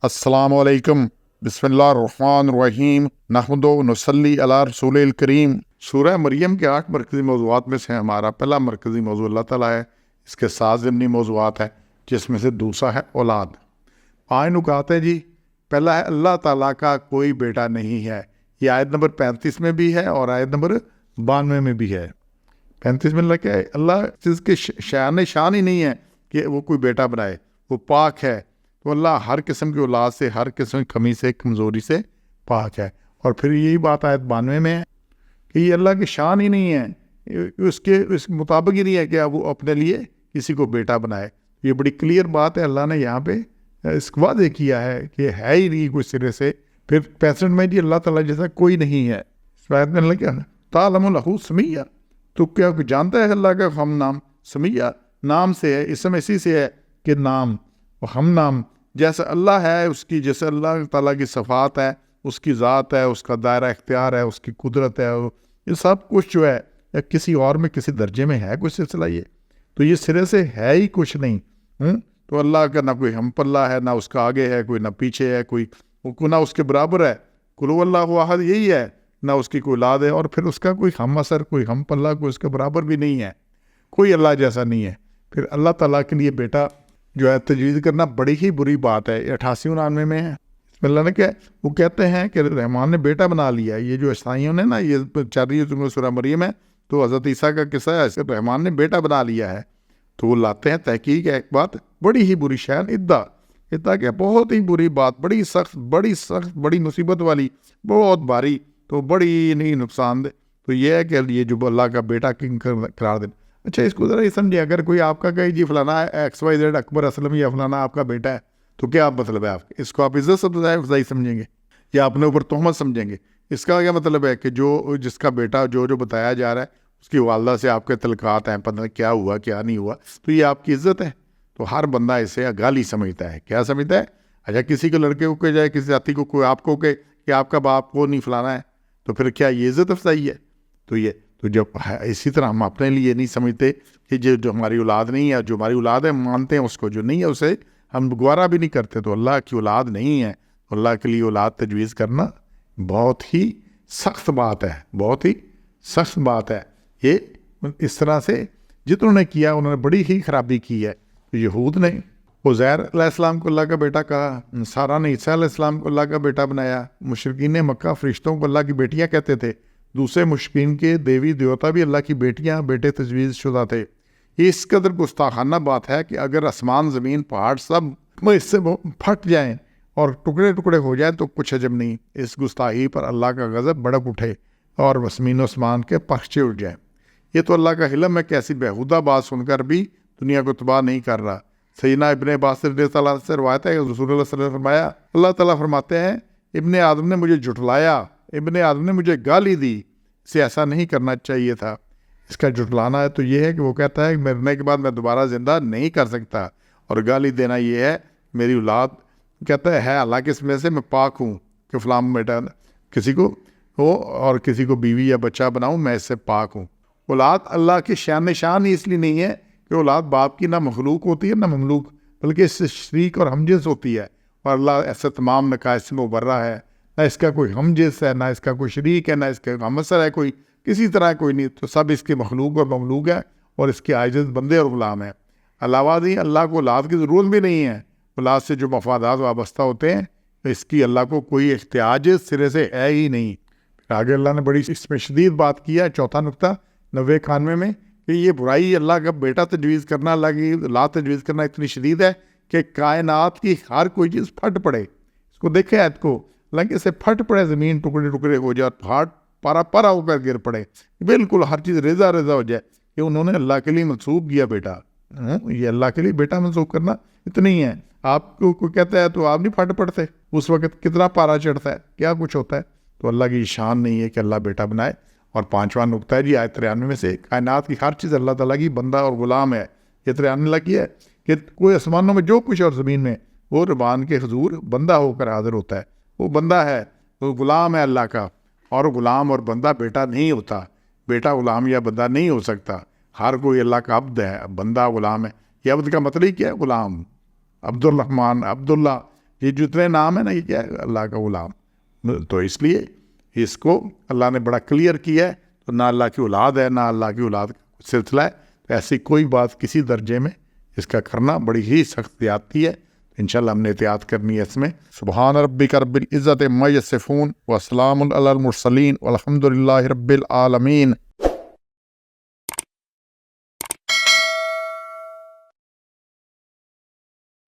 السلام علیکم، بسم اللہ الرحمن الرحیم، نحمد و نصلی علی رسول الکریم۔ سورہ مریم کے 8 مرکزی موضوعات میں سے ہمارا پہلا مرکزی موضوع اللہ تعالیٰ ہے۔ اس کے 7 ضمنی موضوعات ہیں، جس میں سے دوسرا ہے اولاد۔ 5 نکات ہیں جی۔ پہلا ہے اللہ تعالیٰ کا کوئی بیٹا نہیں ہے۔ یہ آیت نمبر 35 میں بھی ہے اور آیت نمبر 92 میں بھی ہے۔ 35 میں کیا ہے؟ اللہ جس کے شان ہی نہیں ہے کہ وہ کوئی بیٹا بنائے، وہ پاک ہے۔ تو اللہ ہر قسم کی اولاد سے، ہر قسم کی کمی سے، کمزوری سے پاک ہے۔ اور پھر یہی بات آیت 92 میں ہے کہ یہ اللہ کی شان ہی نہیں ہے، اس مطابق ہی نہیں ہے کہ وہ اپنے لیے کسی کو بیٹا بنائے۔ یہ بڑی کلیئر بات ہے، اللہ نے یہاں پہ اس کو واضح کیا ہے کہ ہے ہی نہیں کوئی سرے سے۔ پھر 65 میں جی اللہ تعالیٰ جیسا کوئی نہیں ہے۔ اس آیت میں اللہ کیا ہے؟ تعلم لہ سمیہ، تو کیا کوئی جانتا ہے اللہ کا ہم نام؟ سمیہ نام سے ہے، اسم اسی سے ہے کہ نام، ہم نام جیسا اللہ ہے اس کی، جیسے اللہ تعالیٰ کی صفات ہے، اس کی ذات ہے، اس کا دائرہ اختیار ہے، اس کی قدرت ہے، یہ سب کچھ جو ہے یا کسی اور میں کسی درجے میں ہے کوئی سلسلہ؟ یہ تو یہ سرے سے ہے ہی کچھ نہیں۔ تو اللہ کا نہ کوئی ہم پلہ ہے، نہ اس کا آگے ہے کوئی، نہ پیچھے ہے کوئی، نہ اس کے برابر ہے۔ قل هو اللہ احد یہی ہے، نہ اس کی کوئی اولاد ہے، اور پھر اس کا کوئی ہم اثر، کوئی ہم پلہ، کوئی اس کے برابر بھی نہیں ہے، کوئی اللہ جیسا نہیں ہے۔ پھر اللہ تعالیٰ کے لیے بیٹا جو ہے تجویز کرنا بڑی ہی بری بات ہے۔ 88-89 میں ہے۔ اللہ نے کیا وہ کہتے ہیں کہ رحمان نے بیٹا بنا لیا۔ یہ جو عیسائیوں نے نا یہ چل رہی ہے سورہ مریم ہے، تو حضرت عیسیٰ کا قصہ ہے، رحمان نے بیٹا بنا لیا ہے۔ تو وہ لاتے ہیں تحقیق ہے ایک بات بڑی ہی بری شان، ادعا کہ بہت ہی بری بات، بڑی سخت بڑی مصیبت والی، بہت بھاری، تو بڑی نہیں نقصان دہ۔ تو یہ ہے کہ یہ جو اللہ کا بیٹا قرار دینا۔ اچھا اس کو ذرا یہ سمجھے، اگر کوئی آپ کا کہے جی فلانا XYZ اکبر اسلم یا فلانا آپ کا بیٹا ہے، تو کیا مطلب ہے آپ اس کو آپ عزت سے افزائی سمجھیں گے یا اپنے اوپر تہمت سمجھیں گے؟ اس کا کیا مطلب ہے کہ جس کا بیٹا جو بتایا جا رہا ہے اس کی والدہ سے آپ کے تعلقات ہیں، پتہ نہیں کیا ہوا کیا نہیں ہوا، تو یہ آپ کی عزت ہے؟ تو ہر بندہ اسے گالی سمجھتا ہے۔ کیا سمجھتا ہے؟ اچھا کسی کے لڑکے کو کہ جائے، کسی ساتھی کو کوئی آپ کو کہ آپ کا باپ کو نہیں فلانا ہے، تو پھر کیا یہ عزت افزائی ہے؟ تو جب اسی طرح ہم اپنے لیے نہیں سمجھتے کہ جو ہماری اولاد نہیں ہے، جو ہماری اولاد ہے مانتے ہیں اس کو، جو نہیں ہے اسے ہم گوارا بھی نہیں کرتے۔ تو اللہ کی اولاد نہیں ہے، اللہ کے لیے اولاد تجویز کرنا بہت ہی سخت بات ہے، بہت ہی سخت بات ہے۔ یہ اس طرح سے جتنوں نے کیا انہوں نے بڑی ہی خرابی کی ہے۔ یہود نے عزیر علیہ السلام کو اللہ کا بیٹا کہا، نصارہ نے عیسیٰ علیہ السلام کو اللہ کا بیٹا بنایا، مشرکین مکہ فرشتوں کو اللہ کی بیٹیاں کہتے تھے، دوسرے مشرکین کے دیوی دیوتا بھی اللہ کی بیٹیاں بیٹے تجویز شدہ تھے۔ یہ اس قدر گستاخانہ بات ہے کہ اگر آسمان زمین پہاڑ سب اس سے پھٹ جائیں اور ٹکڑے ٹکڑے ہو جائیں تو کچھ عجب نہیں، اس گستاخی پر اللہ کا غضب بڑک اٹھے اور زمین و آسمان کے پخچے اٹھ جائیں۔ یہ تو اللہ کا حلم ہے کہ ایسی بیہودہ بات سن کر بھی دنیا کو تباہ نہیں کر رہا۔ سیدنا ابن عباس رضی اللہ عنہ سے روایت ہے کہ رسول اللہ صلی اللہ علیہ وسلم فرمایا، اللہ تعالیٰ فرماتے ہیں ابن آدم نے مجھے جھٹلایا، ابن آدم نے مجھے گالی دی، اسے ایسا نہیں کرنا چاہیے تھا۔ اس کا جھٹلانا ہے تو یہ ہے کہ وہ کہتا ہے کہ مرنے کے بعد میں دوبارہ زندہ نہیں کر سکتا، اور گالی دینا یہ ہے میری اولاد کہتا ہے حالانکہ اس میں سے میں پاک ہوں کہ فلاں بیٹا کسی کو ہو اور کسی کو بیوی یا بچہ بناؤں، میں اس سے پاک ہوں۔ اولاد اللہ کی شان ہی اس لیے نہیں ہے کہ اولاد باپ کی نہ مخلوق ہوتی ہے نہ مملوک، بلکہ اس سے شریک اور ہمجنس ہوتی ہے، اور اللہ ایسے تمام نقائص سے مبرہ ہے۔ نہ اس کا کوئی ہمجنس ہے، نہ اس کا کوئی شریک ہے، نہ اس کا ہم اثر ہے کوئی، کسی طرح کوئی نہیں، تو سب اس کے مخلوق اور مملوک ہے، اور اس کے عاجز بندے اور غلام ہیں۔ علاوہ نہیں اللہ کو اولاد کی ضرورت بھی نہیں ہے، اولاد سے جو مفادات وابستہ ہوتے ہیں اس کی اللہ کو کوئی احتیاج سرے سے ہے ہی نہیں۔ آگے اللہ نے بڑی اس میں شدید بات کیا ہے، 4تھا نقطہ 90-91 میں، کہ یہ برائی اللہ کا بیٹا تجویز کرنا، اللہ کی اولاد تجویز کرنا اتنی شدید ہے کہ کائنات کی ہر کوئی چیز پھٹ پڑے۔ اس کو دیکھیں آیت کو، حالانکہ اسے پھٹ پڑے، زمین ٹکڑے ٹکڑے ہو جائے، پہاڑ پارا ہو کر گر پڑے، بالکل ہر چیز ریزہ ہو جائے، کہ انہوں نے اللہ کے لیے منسوب کیا بیٹا۔ یہ اللہ کے لیے بیٹا منسوب کرنا اتنا ہی ہے۔ آپ کو کوئی کہتا ہے تو آپ نہیں پھٹ پڑتے، اس وقت کتنا پارا چڑھتا ہے، کیا کچھ ہوتا ہے۔ تو اللہ کی شان نہیں ہے کہ اللہ بیٹا بنائے۔ اور 5واں نقطہ ہے جی آیت 93 میں سے، کائنات کی ہر چیز اللہ تعالیٰ کی بندہ اور غلام ہے۔ یہ 93 اللہ کی ہے کہ کوئی آسمانوں میں جو کچھ اور زمین میں، وہ ربان کے حضور بندہ ہو کر حاضر ہوتا ہے، وہ بندہ ہے، وہ غلام ہے اللہ کا۔ اور غلام اور بندہ بیٹا نہیں ہوتا، بیٹا غلام یا بندہ نہیں ہو سکتا، ہر کوئی اللہ کا عبد ہے، بندہ غلام ہے۔ یہ عبد کا مطلب کیا ہے؟ غلام، عبد الرحمن، عبداللہ، یہ جتنے نام ہیں نا، یہ کیا ہے؟ اللہ کا غلام. تو اس لیے اس کو اللہ نے بڑا کلیئر کیا ہے. تو نہ اللہ کی اولاد ہے، نہ اللہ کی اولاد کا سلسلہ ہے. تو ایسی کوئی بات کسی درجے میں اس کا کرنا بڑی ہی سخت زیادتی ہے. انشاءاللہ ہم نے احتیاط کرنی ہے اس میں. سبحان ربک رب العزت عما یصفون وسلام علی المرسلین والحمد للہ رب العالمین.